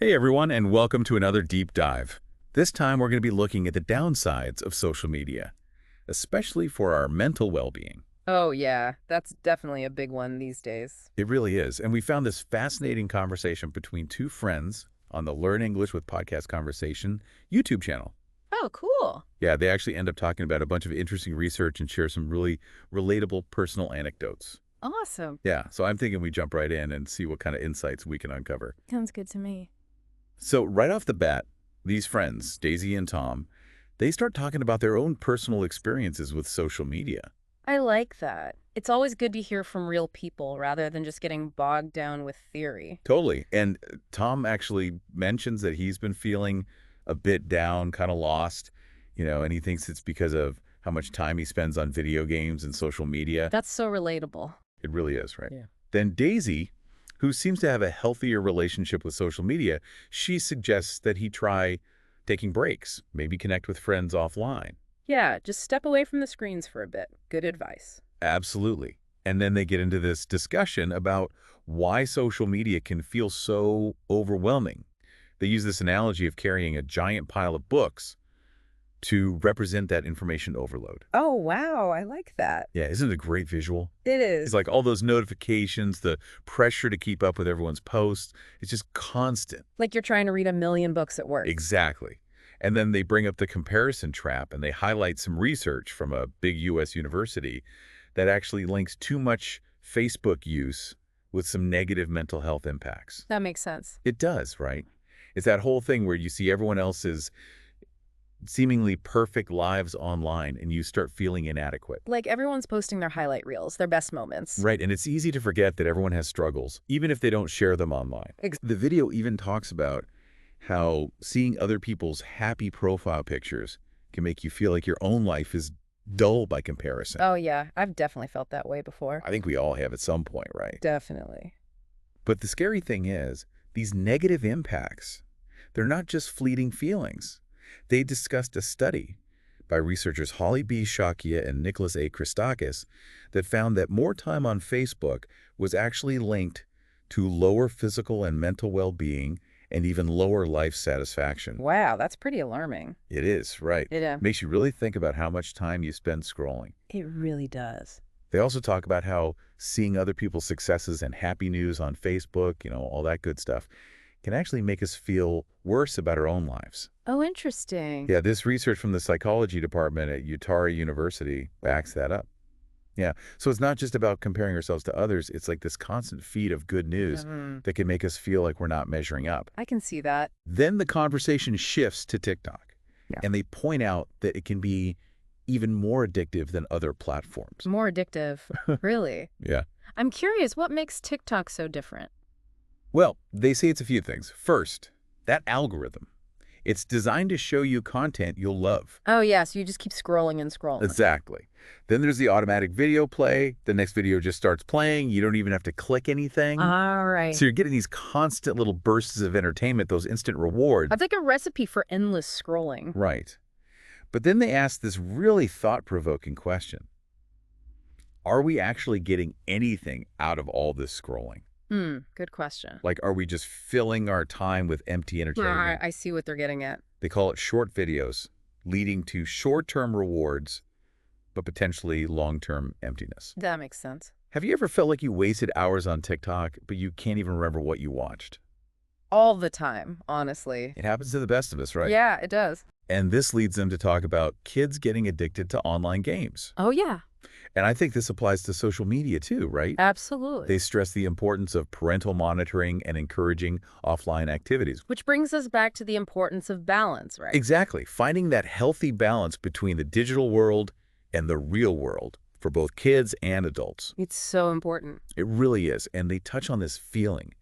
Hey everyone, and welcome to another deep dive. This time we're going to be looking at the downsides of social media, especially for our mental well-being. Oh, yeah. That's definitely a big one these days. It really is. And we found this fascinating conversation between two friends on the Learn English with Podcast Conversation YouTube channel. Oh, cool. Yeah, they actually end up talking about a bunch of interesting research and share some really relatable personal anecdotes. Awesome. Yeah, so I'm thinking we jump right in and see what kind of insights we can uncover. Sounds good to me. So right off the bat, these friends, Daisy and Tom, they start talking about their own personal experiences with social media. I like that. It's always good to hear from real people rather than just getting bogged down with theory. Totally. And Tom actually mentions that he's been feeling a bit down, kind of lost, and he thinks it's because of how much time he spends on video games and social media. That's so relatable. It really is, right? Yeah. Then Daisy, who seems to have a healthier relationship with social media, she suggests that he try taking breaks, maybe connect with friends offline. Yeah, just step away from the screens for a bit. Good advice. Absolutely. And then they get into this discussion about why social media can feel so overwhelming. They use this analogy of carrying a giant pile of books to represent that information overload. Oh, wow. I like that. Yeah, isn't it a great visual? It It's is. like all those notifications, the pressure to keep up with everyone's posts. It's just constant. Like you're trying to read a million books at once. Exactly. And then they bring up the comparison trap and they highlight some research from a big U.S. university that actually links too much Facebook use with some negative mental health impacts. That makes sense. It does, right? It's that whole thing where you see everyone else's seemingly perfect lives online and you start feeling inadequate. Like everyone's posting their highlight reels, their best moments. Right, and it's easy to forget that everyone has struggles, even if they don't share them online. The video even talks about how seeing other people's happy profile pictures can make you feel like your own life is dull by comparison. Oh, yeah. I've definitely felt that way before. I think we all have at some point, right? Definitely. But the scary thing is, these negative impacts, they're not just fleeting feelings. They discussed a study by researchers Holly B. Shakia and Nicholas A. Christakis that found that more time on Facebook was actually linked to lower physical and mental well-being and even lower life satisfaction. Wow, that's pretty alarming. It is, right. It Makes you really think about how much time you spend scrolling. it really does. They also talk about how seeing other people's successes and happy news on Facebook, all that good stuff, can actually make us feel worse about our own lives. Oh, interesting. Yeah, this research from the psychology department at Utah University backs that up. Yeah, so it's not just about comparing ourselves to others. It's like this constant feed of good news that can make us feel like we're not measuring up. I can see that. Then the conversation shifts to TikTok, Yeah. and they point out that it can be even more addictive than other platforms. More addictive. Really? Yeah. I'm curious, what makes TikTok so different? Well, they say it's a few things. First, that algorithm. It's designed to show you content you'll love. Oh, yeah, so you just keep scrolling and scrolling. Exactly. Then there's the automatic video play. The next video just starts playing. You don't even have to click anything. All right. So you're getting these constant little bursts of entertainment, those instant rewards. That's like a recipe for endless scrolling. Right. But then they ask this really thought-provoking question. Are we actually getting anything out of all this scrolling? Good question. Like, are we just filling our time with empty entertainment? I see what they're getting at. They call it short videos, leading to short-term rewards, but potentially long-term emptiness. That makes sense. Have you ever felt like you wasted hours on TikTok, but you can't even remember what you watched? All the time, honestly. It happens to the best of us, right? Yeah, it does. And this leads them to talk about kids getting addicted to online games. Oh, yeah, And I think this applies to social media too, right? absolutely. They stress the importance of parental monitoring and encouraging offline activities. Which brings us back to the importance of balance, right? Exactly. Finding that healthy balance between the digital world and the real world for both kids and adults. It's so important. It really is. And they touch on this feeling,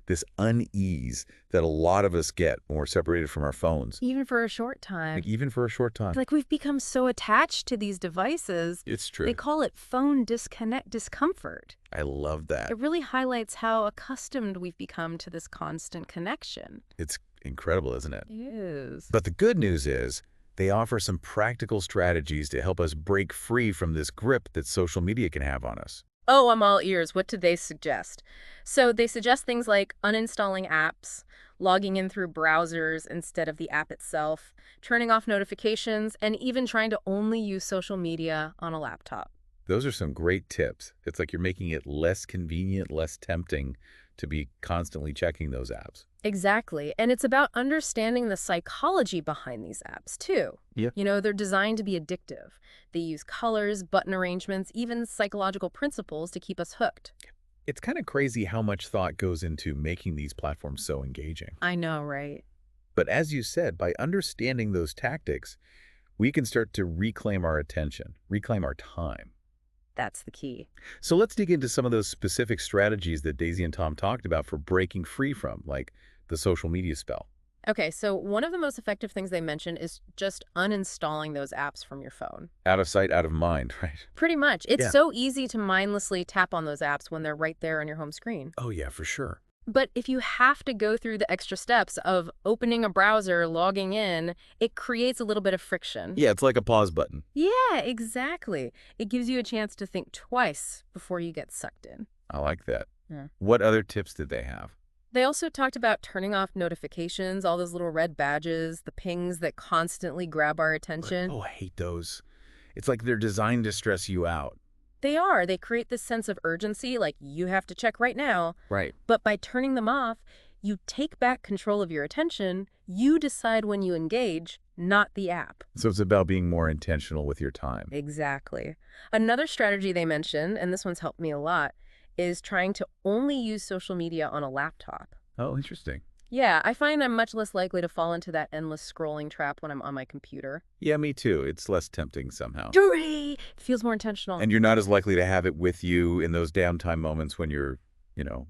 this unease that a lot of us get when we're separated from our phones, Even for a short time. like even for a short time. Like we've become so attached to these devices. It's true. They call it phone discomfort. I love that. It really highlights how accustomed we've become to this constant connection. It's incredible, isn't it? It is. But the good news is they offer some practical strategies to help us break free from this grip that social media can have on us. Oh, I'm all ears. What do they suggest? So they suggest things like uninstalling apps, logging in through browsers instead of the app itself, turning off notifications, and even trying to only use social media on a laptop. Those are some great tips. It's like you're making it less convenient, less tempting to be constantly checking those apps. Exactly. And it's about understanding the psychology behind these apps, too. Yeah. They're designed to be addictive. They use colors, button arrangements, even psychological principles to keep us hooked. It's kind of crazy how much thought goes into making these platforms so engaging. I know, right? But as you said, by understanding those tactics, we can start to reclaim our attention, reclaim our time. That's the key. So let's dig into some of those specific strategies that Daisy and Tom talked about for breaking free from, like the social media spell. Okay, so one of the most effective things they mention is just uninstalling those apps from your phone. Out of sight, out of mind, right? Pretty much. It's Yeah. so easy to mindlessly tap on those apps when they're right there on your home screen. Oh, yeah, for sure. But if you have to go through the extra steps of opening a browser, logging in, it creates a little bit of friction. Yeah, it's like a pause button. Yeah, exactly. It gives you a chance to think twice before you get sucked in. I like that. Yeah. What other tips did they have? They also talked about turning off notifications, all those little red badges, the pings that constantly grab our attention. Oh, I hate those. It's like they're designed to stress you out. They are. They create this sense of urgency, like you have to check right now. Right. But by turning them off, you take back control of your attention. You decide when you engage, not the app. So it's about being more intentional with your time. Exactly. Another strategy they mentioned, and this one's helped me a lot, is trying to only use social media on a laptop. Oh, interesting. Yeah, I find I'm much less likely to fall into that endless scrolling trap when I'm on my computer. Yeah, me too. It's less tempting somehow. Hooray! It feels more intentional. And you're not as likely to have it with you in those downtime moments when you're,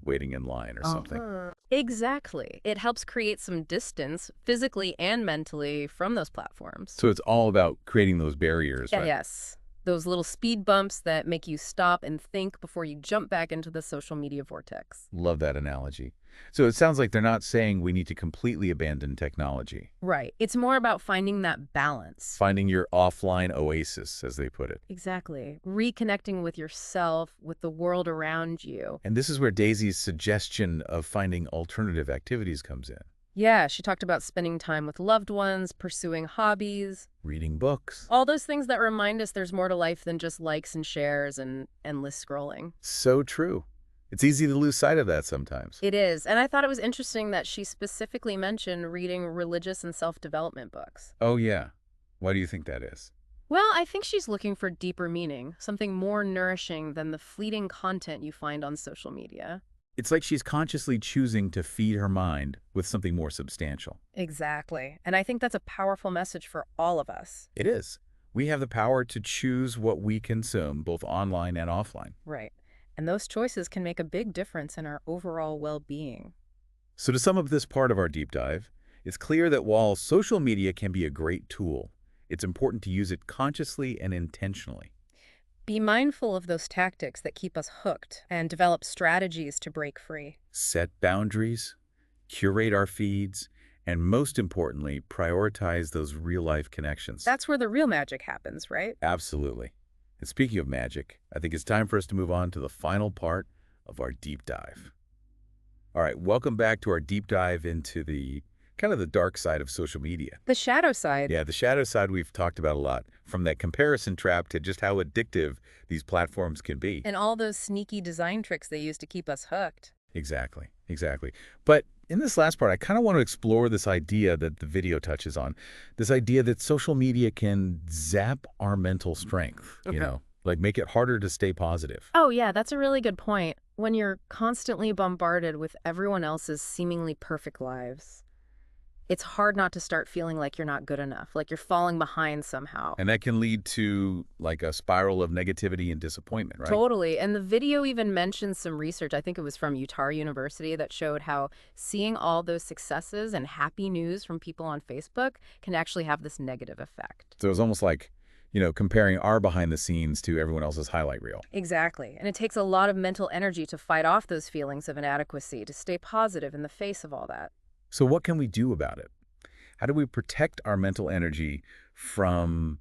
waiting in line or something. Exactly. It helps create some distance, physically and mentally, from those platforms. So it's all about creating those barriers, Yeah, right? yes. Those little speed bumps that make you stop and think before you jump back into the social media vortex. Love that analogy. So it sounds like they're not saying we need to completely abandon technology. Right. It's more about finding that balance. Finding your offline oasis, as they put it. Exactly. Reconnecting with yourself, with the world around you. And this is where Daisy's suggestion of finding alternative activities comes in. Yeah, she talked about spending time with loved ones, pursuing hobbies, Reading books. all those things that remind us there's more to life than just likes and shares and endless scrolling. So true. It's easy to lose sight of that sometimes. It is. And I thought it was interesting that she specifically mentioned reading religious and self-development books. Oh, yeah. Why do you think that is? Well, I think she's looking for deeper meaning, something more nourishing than the fleeting content you find on social media. It's like she's consciously choosing to feed her mind with something more substantial. Exactly. And I think that's a powerful message for all of us. It is. We have the power to choose what we consume, both online and offline. Right. And those choices can make a big difference in our overall well-being. So to sum up this part of our deep dive, it's clear that while social media can be a great tool, it's important to use it consciously and intentionally. Be mindful of those tactics that keep us hooked and develop strategies to break free. Set boundaries, curate our feeds, and most importantly, prioritize those real-life connections. That's where the real magic happens, right? Absolutely. And speaking of magic, I think it's time for us to move on to the final part of our deep dive. All right, welcome back to our deep dive into the kind of the dark side of social media. The shadow side. Yeah, the shadow side we've talked about a lot, from that comparison trap to just how addictive these platforms can be. And all those sneaky design tricks they use to keep us hooked. Exactly, exactly. But in this last part, I kind of want to explore this idea that the video touches on, this idea that social media can zap our mental strength, like make it harder to stay positive. Oh, yeah, that's a really good point. When you're constantly bombarded with everyone else's seemingly perfect lives, it's hard not to start feeling like you're not good enough, like you're falling behind somehow. And that can lead to like a spiral of negativity and disappointment, right? Totally. And the video even mentions some research, I think it was from Utah University, that showed how seeing all those successes and happy news from people on Facebook can actually have this negative effect. So it's almost like, comparing our behind the scenes to everyone else's highlight reel. Exactly. And it takes a lot of mental energy to fight off those feelings of inadequacy, to stay positive in the face of all that. So what can we do about it? How do we protect our mental energy from,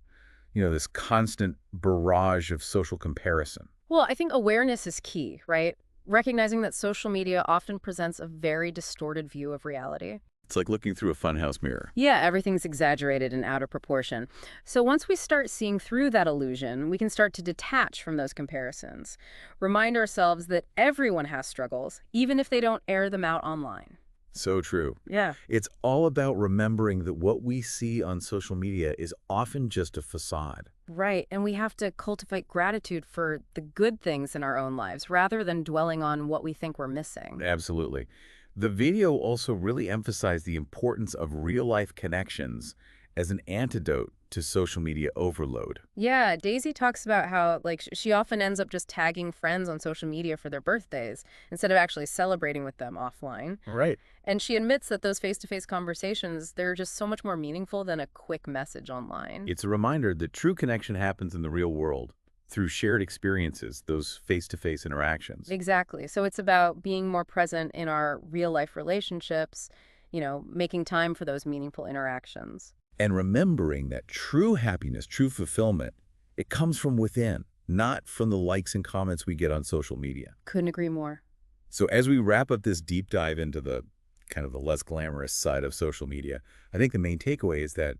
this constant barrage of social comparison? Well, I think awareness is key, right? Recognizing that social media often presents a very distorted view of reality. It's like looking through a funhouse mirror. Yeah, everything's exaggerated and out of proportion. So once we start seeing through that illusion, we can start to detach from those comparisons. Remind ourselves that everyone has struggles, even if they don't air them out online. So true. Yeah. It's all about remembering that what we see on social media is often just a facade. Right, and we have to cultivate gratitude for the good things in our own lives rather than dwelling on what we think we're missing. Absolutely. The video also really emphasized the importance of real-life connections as an antidote to social media overload. Yeah, Daisy talks about how, like, she often ends up just tagging friends on social media for their birthdays instead of actually celebrating with them offline. Right. And she admits that those face-to-face conversations, they're just so much more meaningful than a quick message online. It's a reminder that true connection happens in the real world through shared experiences, those face-to-face interactions. Exactly. So it's about being more present in our real-life relationships, making time for those meaningful interactions. And remembering that true happiness, true fulfillment, it comes from within, not from the likes and comments we get on social media. Couldn't agree more. So as we wrap up this deep dive into the kind of the less glamorous side of social media, I think the main takeaway is that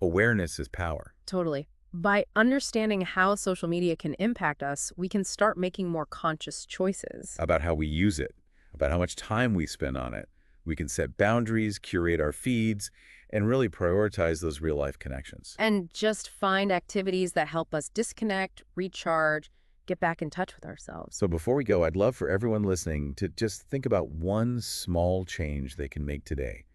awareness is power. Totally. By understanding how social media can impact us, we can start making more conscious choices. About how we use it, about how much time we spend on it. We can set boundaries, curate our feeds, and really prioritize those real-life connections. And just find activities that help us disconnect, recharge, get back in touch with ourselves. So before we go, I'd love for everyone listening to just think about one small change they can make today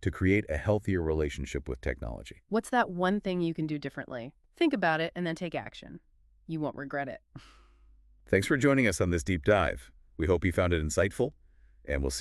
to create a healthier relationship with technology. What's that one thing you can do differently? Think about it and then take action. You won't regret it. Thanks for joining us on this deep dive. We hope you found it insightful, and we'll see